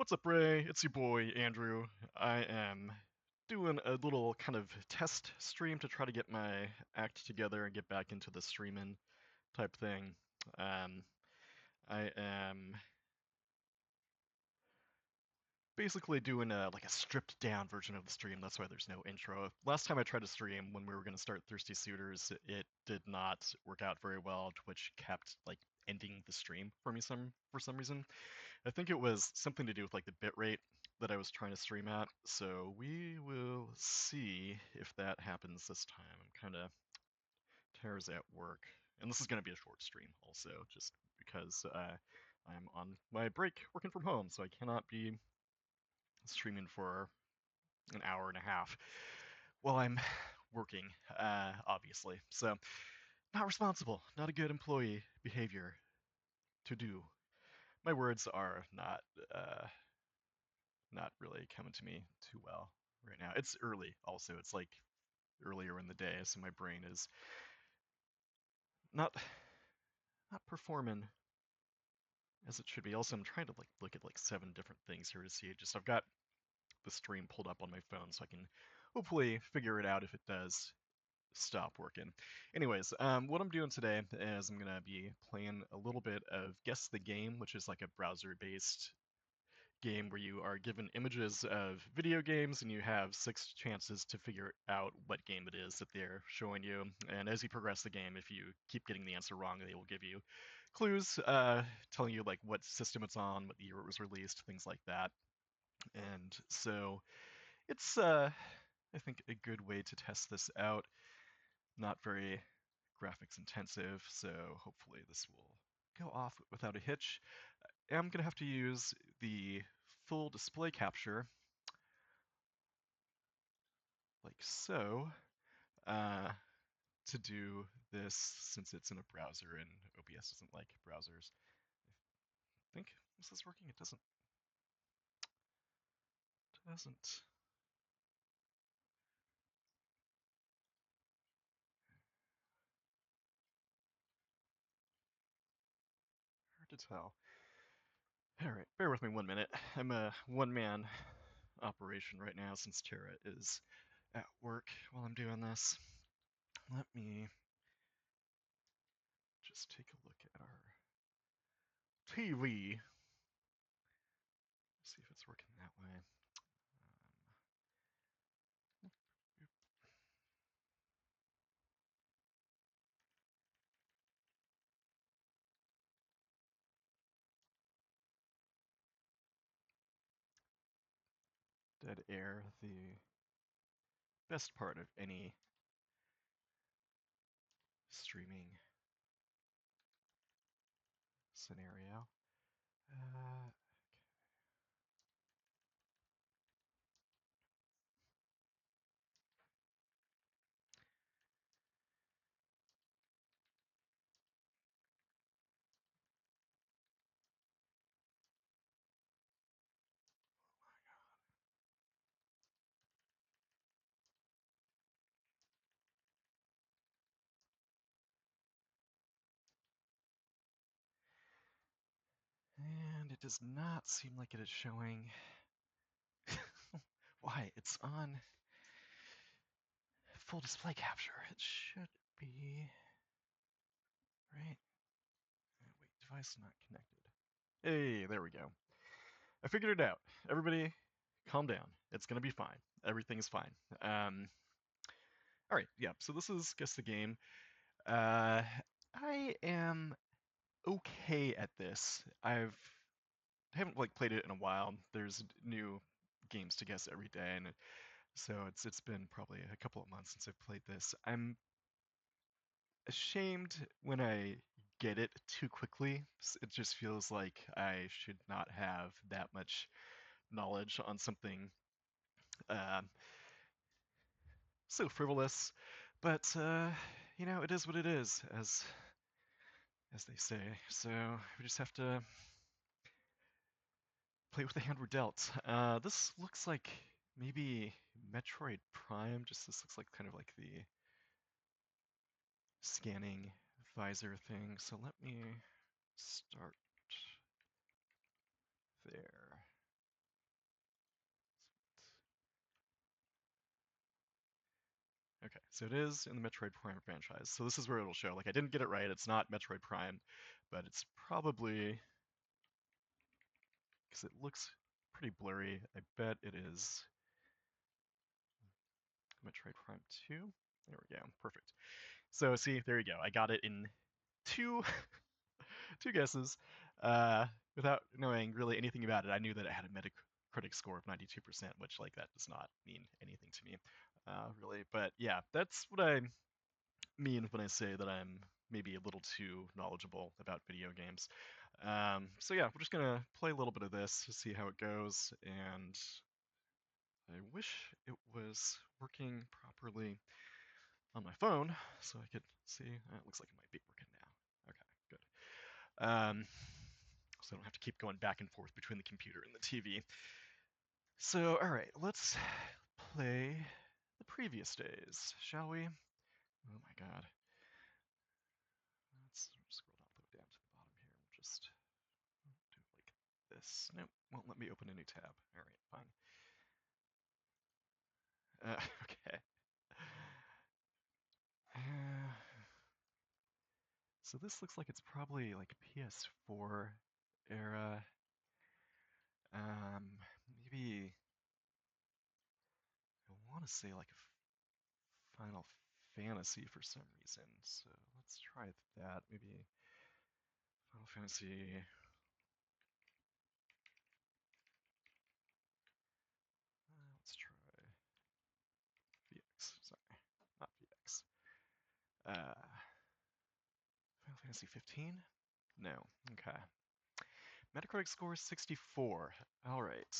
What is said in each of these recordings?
What's up, Ray? It's your boy, Andrew. I am doing a little kind of test stream to try to get my act together and get back into the streamin type thing. Um, I am basically doing like a stripped down version of the stream. That's why there's no intro. Last time I tried to stream when we were going to start Thirsty Suitors, it did not work out very well, Twitch kept like ending the stream for me for some reason. I think it was something to do with like the bitrate that I was trying to stream at. So we will see if that happens this time. I'm kind of Tara's at work, and this is going to be a short stream also, just because I'm on my break working from home, so I cannot be streaming for an hour and a half while I'm working, obviously. So not responsible, not a good employee behavior to do. My words are uh, not really coming to me too well right now. It's early also. It's like earlier in the day, so my brain is not not performing as it should be. Also, I'm trying to like look at like 7 different things here to see it. Just I've got the stream pulled up on my phone so I can hopefully figure it out if it does stop working. Anyways, what I'm doing today is I'm gonna be playing a little bit of Guess the Game, which is like a browser-based game where you are given images of video games and you have 6 chances to figure out what game it is that they're showing you. And as you progress the game, if you keep getting the answer wrong, they will give you clues telling you like what system it's on, what year it was released, things like that. And so it's I think a good way to test this out. Not very graphics intensive, so hopefully this will go off without a hitch. I'm going to have to use the full display capture, like so, uh, to do this since it's in a browser and OBS doesn't like browsers. I think is this working? It doesn't. Hard to tell. All right, bear with me 1 minute. I'm a one-man operation right now since Tara is at work while I'm doing this. Let me just take a look at our TV. See if it's working that way. Dead air, the best part of any streaming scenario. Uh, and it does not seem like it is showing. Why? It's on full display capture. It should be. Right? Wait, device not connected. Hey, there we go. I figured it out. Everybody, calm down. It's gonna be fine. Everything's fine. Um, all right, yeah. So this is Guess the Game. Uh, I am okay at this. I haven't like played it in a while. There's new games to guess every day, and so it's been probably a couple of months since I've played this. I'm ashamed when I get it too quickly. It just feels like I should not have that much knowledge on something um, so frivolous. But it is what it is, as they say. So we just have to play with the hand we're dealt. This looks like maybe Metroid Prime. Just this looks like kind of like the scanning visor thing. So let me start there. So it is in the Metroid Prime franchise. So this is where it'll show. Like I didn't get it right. It's not Metroid Prime, but it's probably because it looks pretty blurry. I bet it is Metroid Prime 2. There we go. Perfect. So see, there you go. I got it in two two guesses without knowing really anything about it. I knew that it had a Metacritic score of 92%, which like that does not mean anything to me, really. But yeah, that's what I mean when I say that I'm maybe a little too knowledgeable about video games. So yeah, we're just gonna play a little bit of this to see how it goes, and I wish it was working properly on my phone so I could see. It looks like it might be working now. Okay, good. So I don't have to keep going back and forth between the computer and the TV. So, all right, let's play the previous days, shall we? Oh my god. Let's scroll down to the bottom here. We'll just do it like this. Nope, won't let me open a new tab. All right, fine. Okay. Uh, so this looks like it's probably like PS4 era. Maybe I want to say like Final Fantasy for some reason. So let's try that. Maybe Final Fantasy. Let's try VX. Sorry, not VX. Final Fantasy 15? No. Okay. Metacritic score is 64. All right.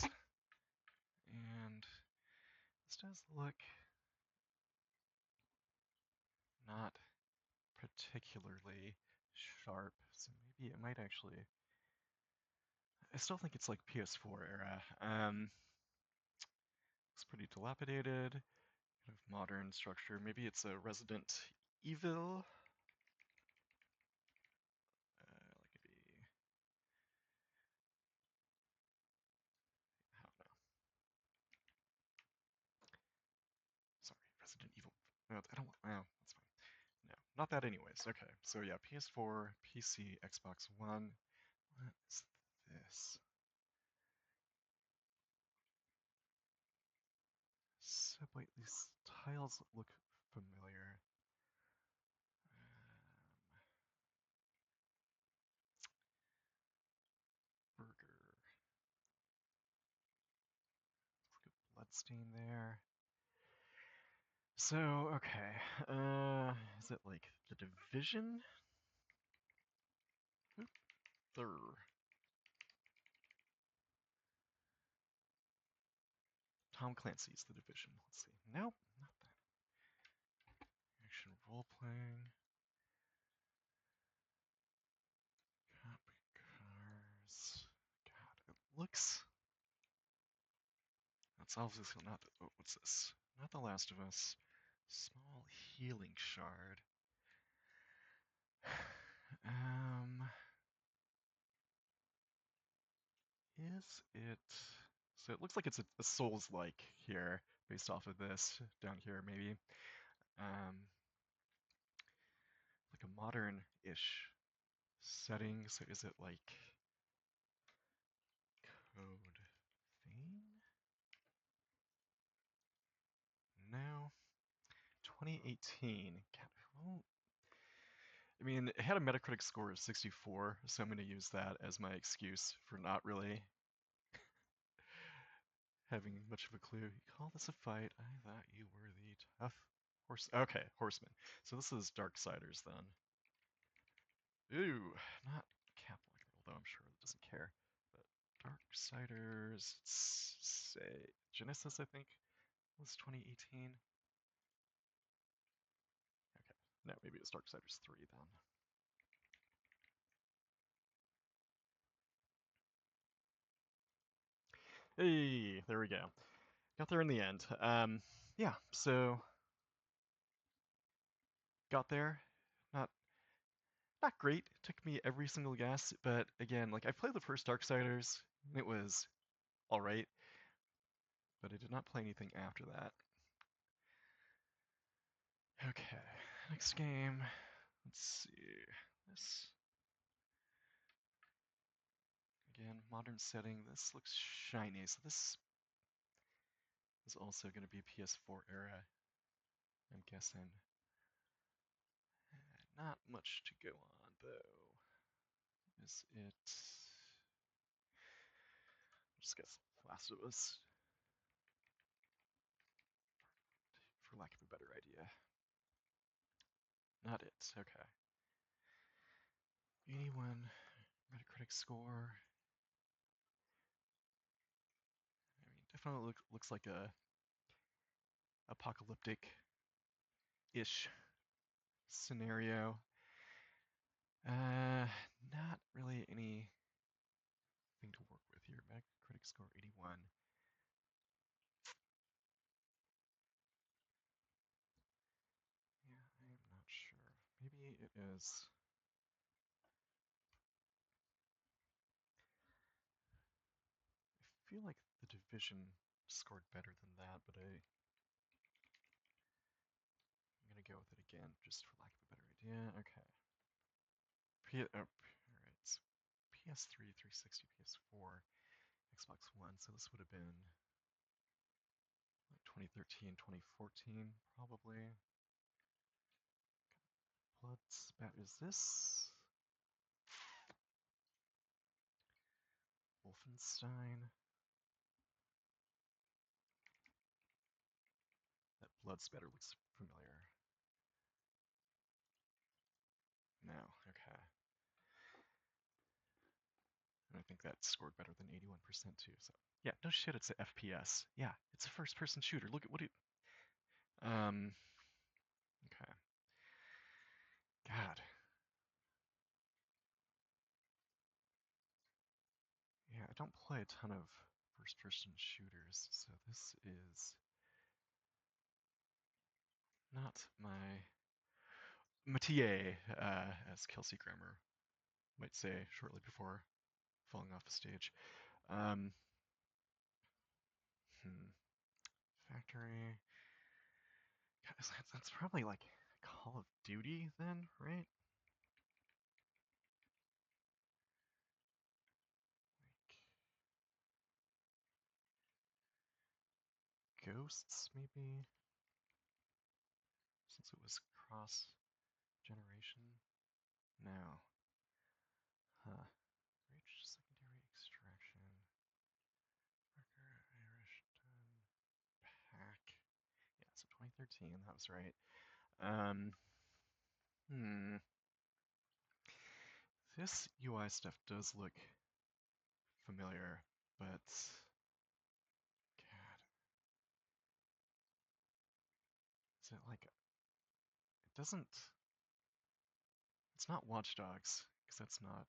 And this does look not particularly sharp, so maybe it might actually. I still think it's like PS4 era. Looks pretty dilapidated, kind of modern structure. Maybe it's a Resident Evil. Like it'd be, I don't know. Sorry, Resident Evil. No, I don't want. Well, that's fine. No, not that anyways. Okay, so yeah, PS4, PC, Xbox One. What is this? So wait, these tiles look familiar. Burger. Looks like a bloodstain there. So, okay. Is it like The Division? Oop, third. Tom Clancy's The Division. Let's see. Nope, not that. Action role playing. Cop cars. God, it looks. That's obviously not. Oh, what's this? Not The Last of Us. Small healing shard. Um, is it? So it looks like it's a Souls-like here, based off of this down here, maybe. Um, like a modern-ish setting. So is it like Code Vein? No. 2018. God, well, I mean, it had a Metacritic score of 64, so I'm going to use that as my excuse for not really having much of a clue. You call this a fight? I thought you were the tough horse. Okay, horseman. So this is Darksiders then. Ooh, not Catholic, although I'm sure it doesn't care. But Darksiders, say Genesis, I think, was 2018. Okay, no, maybe it's Darksiders 3 then. Hey, there we go. Got there in the end. Yeah, so got there. Not not great. Took me every single guess, but again, like I played the first Darksiders, and it was all right, but I did not play anything after that. Okay, next game. Let's see. This again, modern setting. This looks shiny, so this is also going to be PS4 era, I'm guessing. Not much to go on though. Is it? Just guess Last of Us, for lack of a better idea. Not it. Okay. 81 Metacritic score. I mean, definitely looks like a apocalyptic-ish scenario. Not really anything to work with here. Metacritic score 81. Yeah, I'm not sure. Maybe it is. I feel like The Division scored better than that, but I'm gonna go with it again, just for lack of a better idea. Okay. Alright, it's PS3, 360, PS4, Xbox One, so this would have been like 2013, 2014, probably. Blood Spat, is this Wolfenstein? That blood spatter looks familiar. No, okay. And I think that scored better than 81% too. So yeah, no shit, it's an FPS. Yeah, it's a first-person shooter. Look at what it. Okay. God. Yeah, I don't play a ton of first-person shooters, so this is not my métier, as Kelsey Grammer might say shortly before falling off the stage. Um, Factory. That's probably like Call of Duty then, right? Like Ghosts, maybe? Since it was cross generation? No. Huh. Reach secondary extraction. Marker, Irish, pack. Yeah, so 2013, that was right. Hmm. This UI stuff does look familiar, but God, is it like it doesn't? It's not Watch Dogs because that's not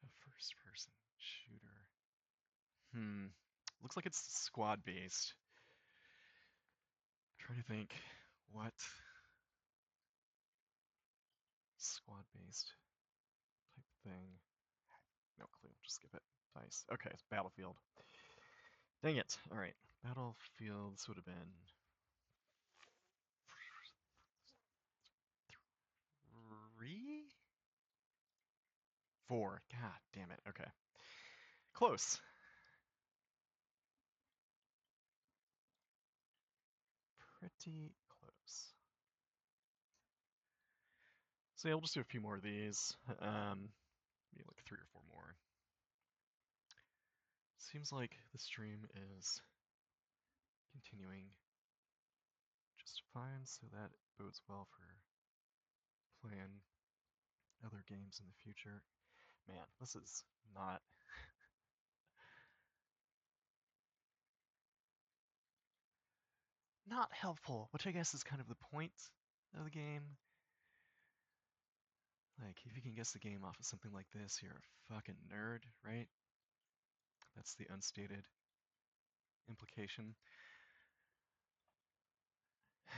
a first-person shooter. Looks like it's squad-based. Trying to think what squad-based type thing. No clue. Just skip it. Dice. Okay, it's Battlefield. Dang it. All right. Battlefields would have been 3, 4. God damn it. Okay. Close. Pretty close. So yeah, we'll just do a few more of these. Maybe like 3 or 4 more. Seems like the stream is continuing just fine, so that bodes well for playing other games in the future. Man, this is not helpful, which I guess is kind of the point of the game. Like, if you can guess the game off of something like this, you're a fucking nerd, right? That's the unstated implication. I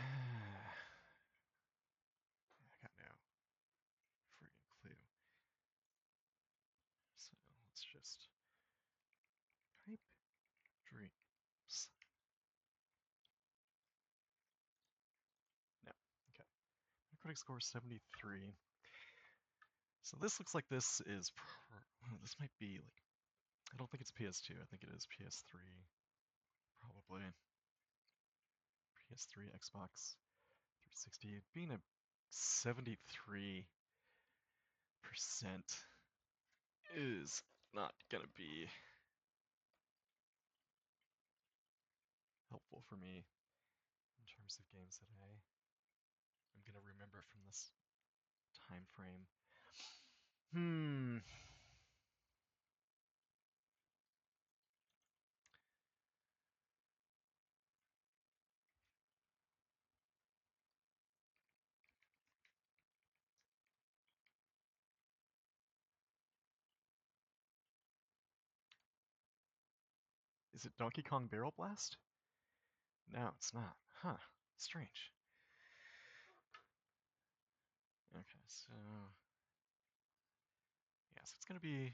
got no friggin' clue. So let's just type dreams. No, graphics score 73. So this looks like this is, this might be like, I don't think it's PS2, I think it is PS3, probably. PS3, Xbox 360, being a 73% is not gonna be helpful for me in terms of games that I'm gonna remember from this time frame. Is it Donkey Kong Barrel Blast? No, it's not. Huh. Strange. Okay, so yeah, so it's gonna be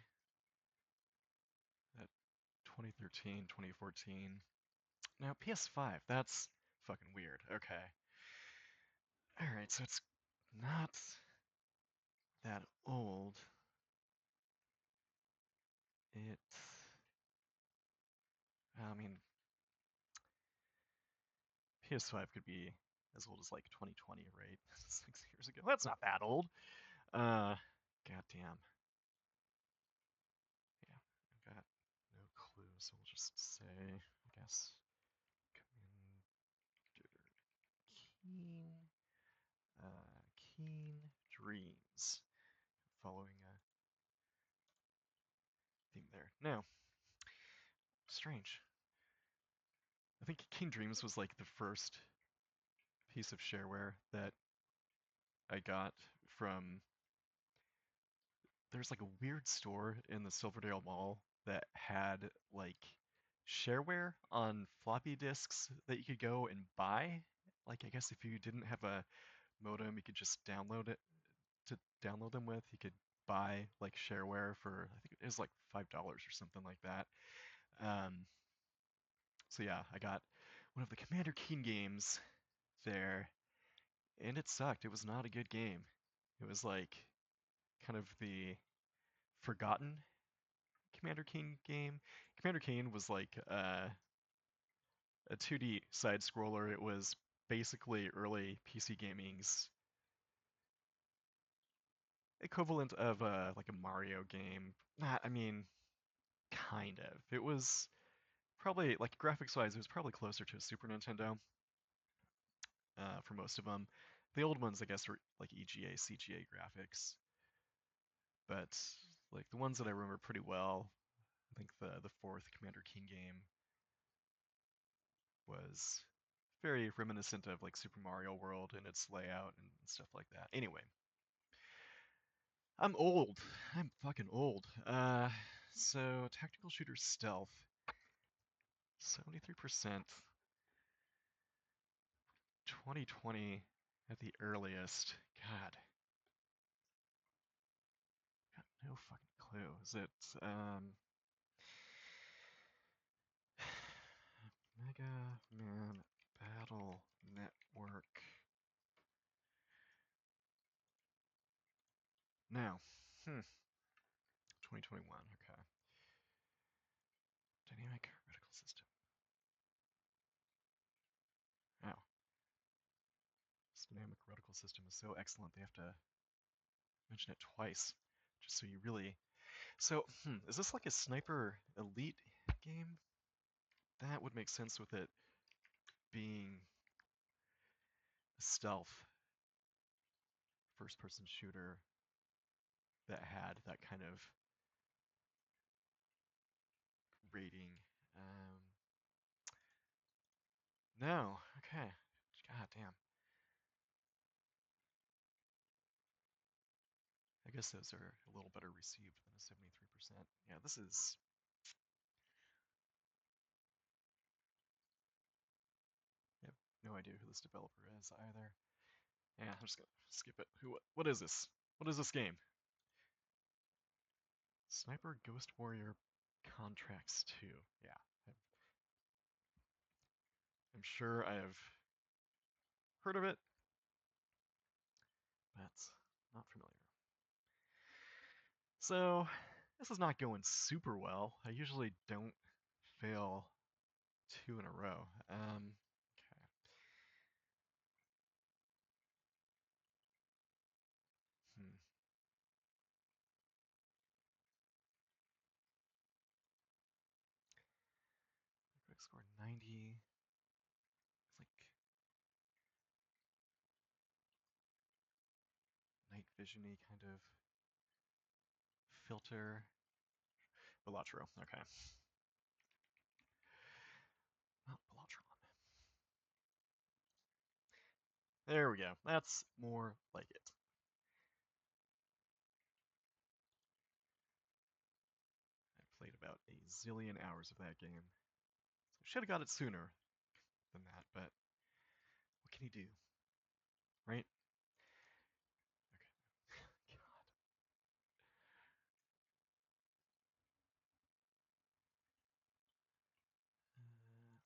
that 2013, 2014. Now PS5, that's fucking weird. Okay. Alright, so it's not that old. It, I mean, PS5 could be as old as like 2020, right? 6 years ago. That's not that old. Goddamn. Yeah, I've got no clue, so we'll just say, I guess, Commander Keen, Keen Dreams, following a theme there. Now, strange. I think Keen Dreams was like the first piece of shareware that I got from. There's like a weird store in the Silverdale Mall that had like shareware on floppy disks that you could go and buy. Like, I guess if you didn't have a modem, you could just download it to download them with. You could buy like shareware for, I think it was like $5 or something like that. Um, so yeah, I got one of the Commander Keen games there, and it sucked. It was not a good game. It was like kind of the forgotten Commander Keen game. Commander Keen was like a 2D side scroller. It was basically early PC gaming's equivalent of like a Mario game. Not, I mean, kind of. It was probably like graphics wise, it was probably closer to a Super Nintendo for most of them. The old ones, I guess, were like EGA, CGA graphics, but like the ones that I remember pretty well, I think the fourth Commander Keen game was very reminiscent of like Super Mario World in its layout and stuff like that. Anyway, I'm old. I'm fucking old. So tactical shooter stealth, 73%, 2020 at the earliest. God, got no fucking clue. Is it Mega Man Battle Network? Now, 2021. Okay. Dynamic reticle system. Wow. This dynamic reticle system is so excellent they have to mention it twice, just so you really. So, is this like a sniper elite game? That would make sense with it being a stealth first-person shooter that had that kind of rating. Um, no, okay. God damn. I guess those are a little better received than a 73%. Yeah, this is. I have no idea who this developer is either. Yeah, I'm just gonna skip it. What is this? What is this game? Sniper Ghost Warrior Contracts 2. Yeah, I'm sure I have heard of it. but not familiar. So this is not going super well. I usually don't fail 2 in a row. Okay. Hmm. Quick score 90. It's like night vision-y kind of filter. Bellatro, okay. Not Bellatron. There we go. That's more like it. I played about a zillion hours of that game. So should have got it sooner than that, but what can you do? Right? Okay. God.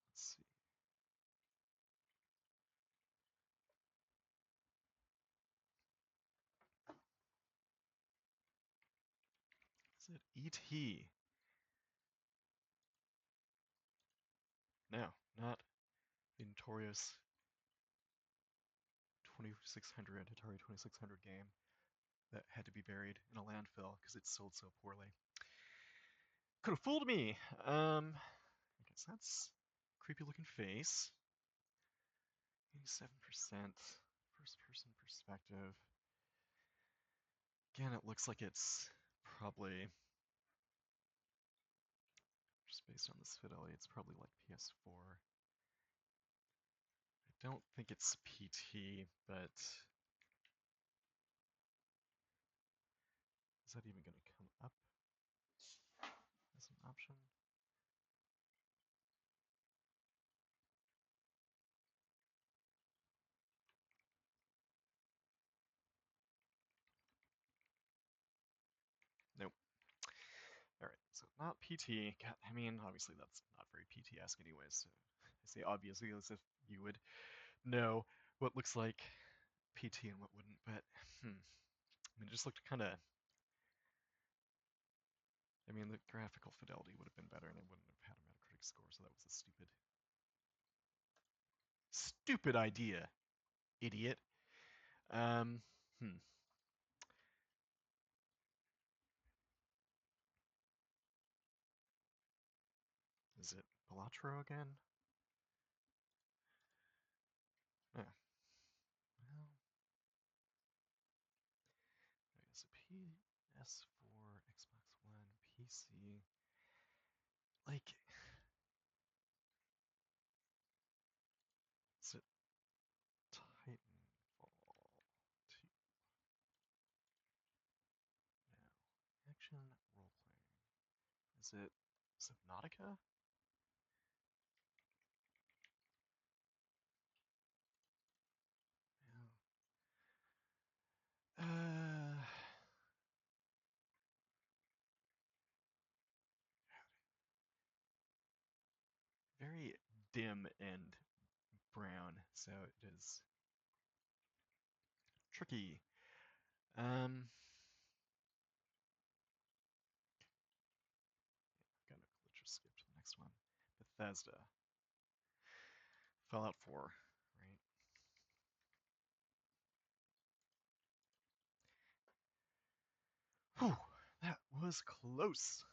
Let's see. Is it E.T.? No, not the notorious 2600 Atari 2600 game that had to be buried in a landfill because it sold so poorly. Could have fooled me. I guess that's creepy looking face. 87% first person perspective. Again, it looks like it's probably just based on this fidelity, it's probably like PS4. I don't think it's PT, but is that even going to come up as an option? Nope. All right, so not PT. God, I mean, obviously that's not very PT-esque anyways. So I say obviously as if you would know what looks like PT and what wouldn't, but I mean, it just looked kind of. I mean, the graphical fidelity would have been better, and it wouldn't have had a Metacritic score. So that was a stupid idea, idiot. Um, hmm. Is it Bellatro again? Yeah. Well, I guess a PS4, Xbox One, PC. Like, is it Titanfall 2? No. Action role playing. Is it Subnautica? No. Very dim and brown, so it is tricky. Um, gonna just skip to the next one. Bethesda. Fallout 4, right? Whew, that was close.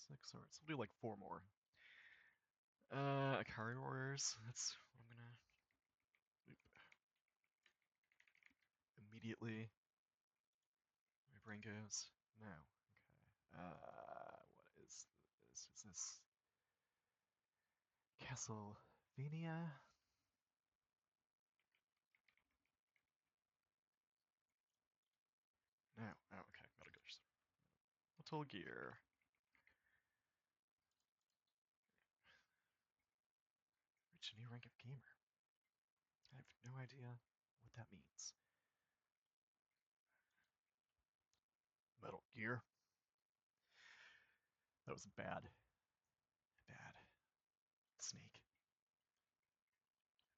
Six, alright, so we'll do like 4 more. Akari Warriors, that's what I'm gonna immediately. My brain goes, no. Okay. What is this? Is this Castlevania? No. Oh, okay. Metal Gear. Metal Gear. Reach a new rank of gamer. I have no idea what that means. Metal Gear. That was bad. Bad. Snake.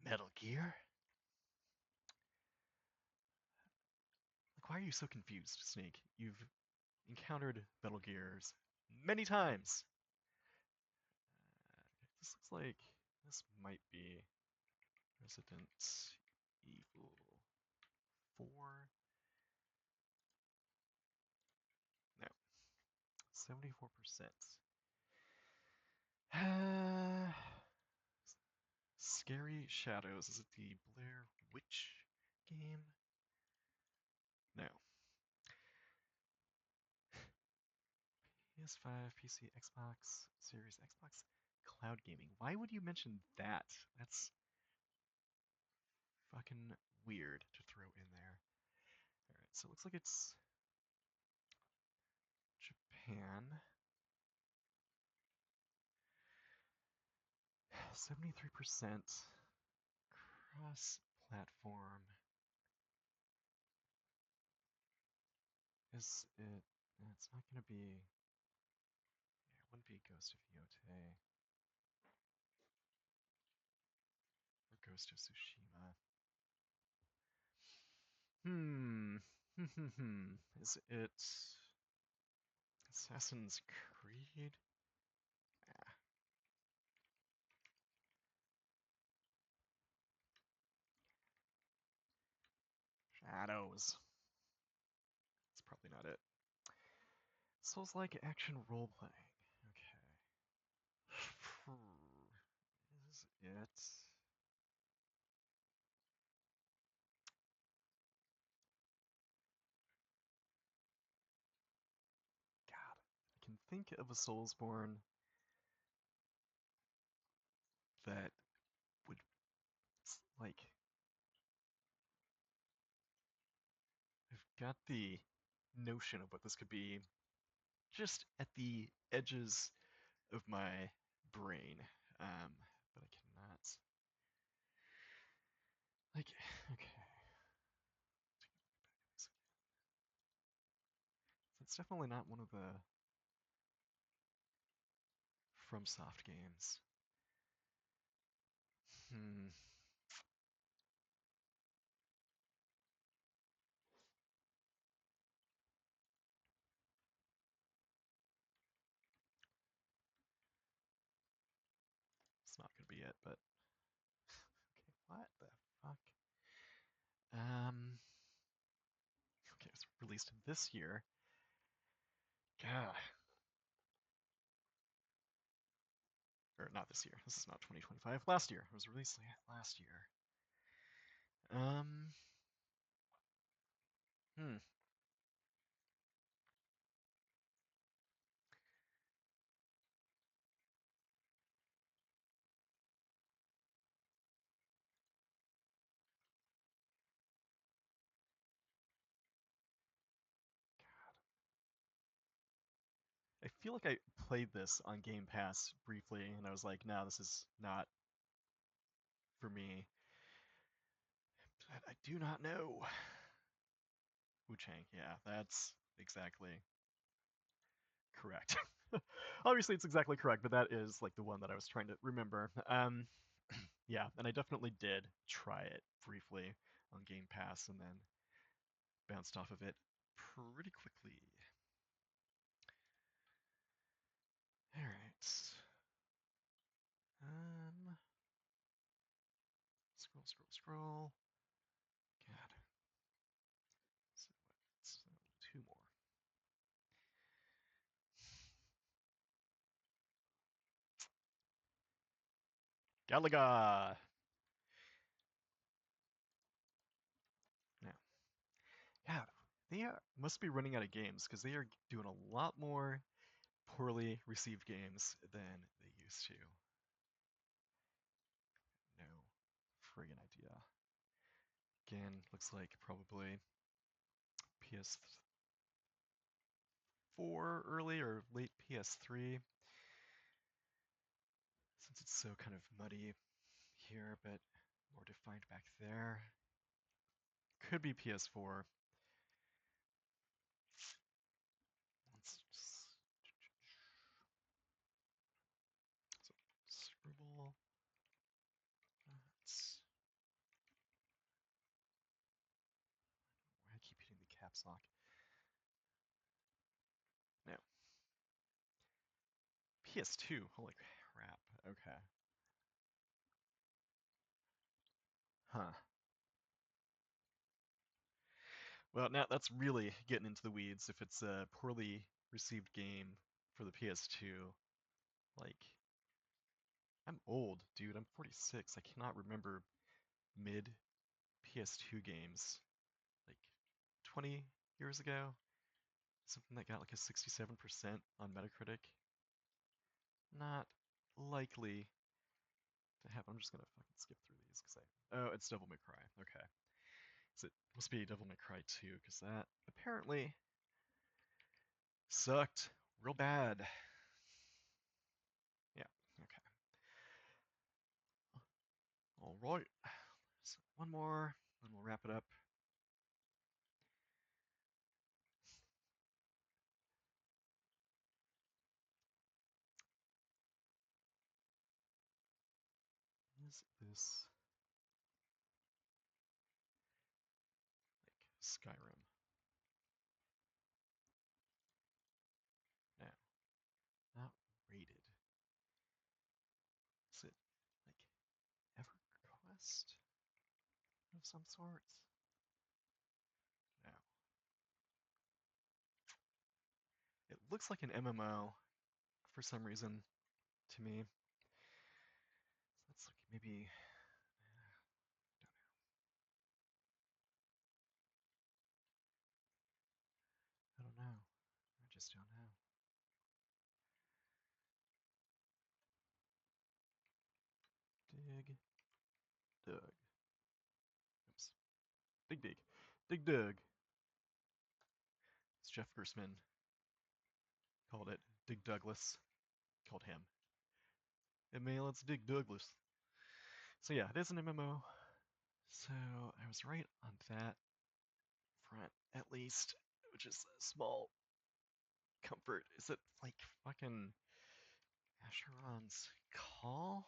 Metal Gear? Like, why are you so confused, Snake? You've encountered Metal Gears many times. This looks like this might be Resident Evil 4. No, 74%. Scary Shadows. Is it the Blair Witch game? No. PS5, PC, Xbox, Series, Xbox, cloud gaming. Why would you mention that? That's fucking weird to throw in there. Alright, so it looks like it's Japan. 73% cross-platform. Is it? It's not going to be. Yeah, it wouldn't be Ghost of Yotei or Ghost of Tsushima. Hmm. Is it Assassin's Creed? Ah, Shadows. That's probably not it. Souls-like action role-playing. Okay. Is it? God, I can think of a Soulsborne that would, like, I've got the notion of what this could be just at the edges of my brain, but I cannot. Like, okay, it's definitely not one of the FromSoft games. Hmm. It's not gonna be it, but okay, what the fuck? Okay, it's released this year. God. Or not this year. This is not 2025. Last year. It was released last year. Um. Hmm. I feel like I played this on Game Pass briefly, and I was like, no, this is not for me. But I do not know. Wu Chang, yeah, that's exactly correct. Obviously, it's exactly correct, but that is like the one that I was trying to remember. Yeah, and I definitely did try it briefly on Game Pass, and then bounced off of it pretty quickly. All right. Scroll, scroll, scroll. God. So what's two more? Galaga. Now, yeah, they must be running out of games because they are doing a lot more poorly received games than they used to. No friggin' idea. Again, looks like probably PS4 early or late PS3, since it's so kind of muddy here, but more defined back there. Could be PS4. Let's just so, scribble. caps lock. No. PS2. Holy crap. Okay. Huh. Well, now that's really getting into the weeds. If it's a poorly received game for the PS2, like, I'm old, dude. I'm 46. I cannot remember mid PS2 games. Like, 20 years ago? Something that got like a 67% on Metacritic? Not likely to happen. I'm just gonna fucking skip through these because oh, it's Devil May Cry. Okay. So it must be Devil May Cry 2 because that apparently sucked real bad. Yeah, okay. All right. So one more, and we'll wrap it up. Is this like Skyrim? No, not rated. Is it like EverQuest of some sort? No. It looks like an MMO for some reason to me. So that's like maybe I don't know. I just don't know. Dig Dug. Oops. Dig. Dig Dug. It's Jeff Gersman called it. Dig Douglas called him. And man, let's dig Douglas. So yeah, it is an MMO. So I was right on that front, at least, which is a small comfort. Is it like fucking Asheron's Call?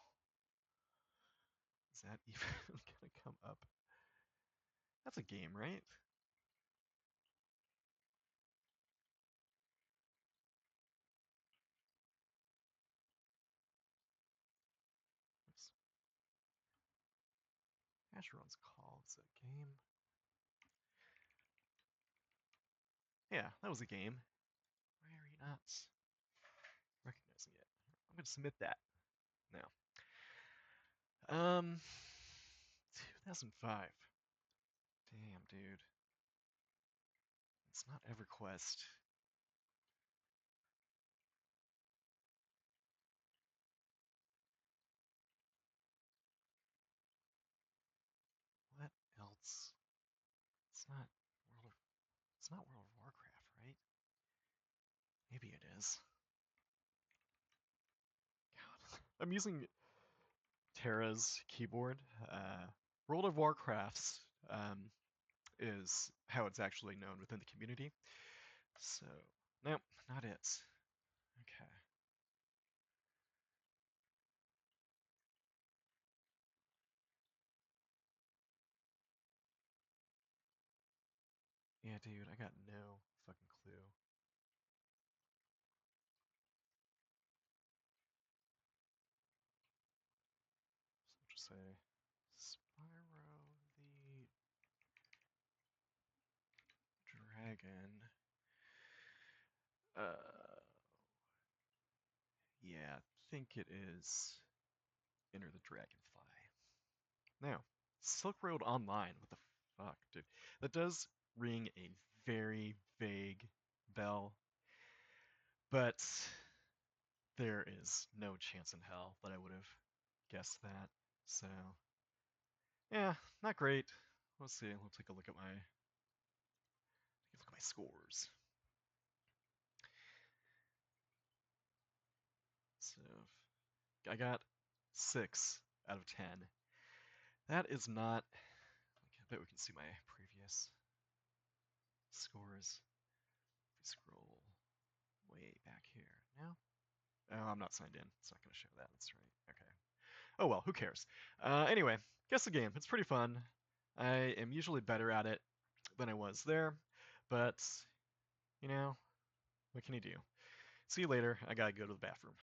Is that even gonna come up? That's a game, right? Oops. Asheron's Call is a game. Yeah, that was a game. Why are you not recognizing it? I'm gonna submit that now. 2005. Damn, dude. It's not EverQuest. What else? It's not World of It's not World of Warcraft, right? Maybe it is. God. I'm using Terra's keyboard. World of Warcraft's is how it's actually known within the community. So, nope, not it. Okay. Yeah, dude, I got no fucking clue. So I'll just say Spyro the Dragon. Uh, yeah, I think it is Enter the Dragonfly. Now, Silk Road Online. What the fuck, dude? That does ring a very vague bell, but there is no chance in hell that I would have guessed that. So, yeah, not great. Let's see. We'll take a look at my scores. So, I got 6 out of 10. That is not. I bet we can see my previous scores. If we scroll way back here. No? Oh, I'm not signed in. It's not going to show that. That's right. Okay. Oh well, who cares? Anyway, guess the game. It's pretty fun. I am usually better at it than I was there, But, you know, what can you do? See you later. I gotta go to the bathroom.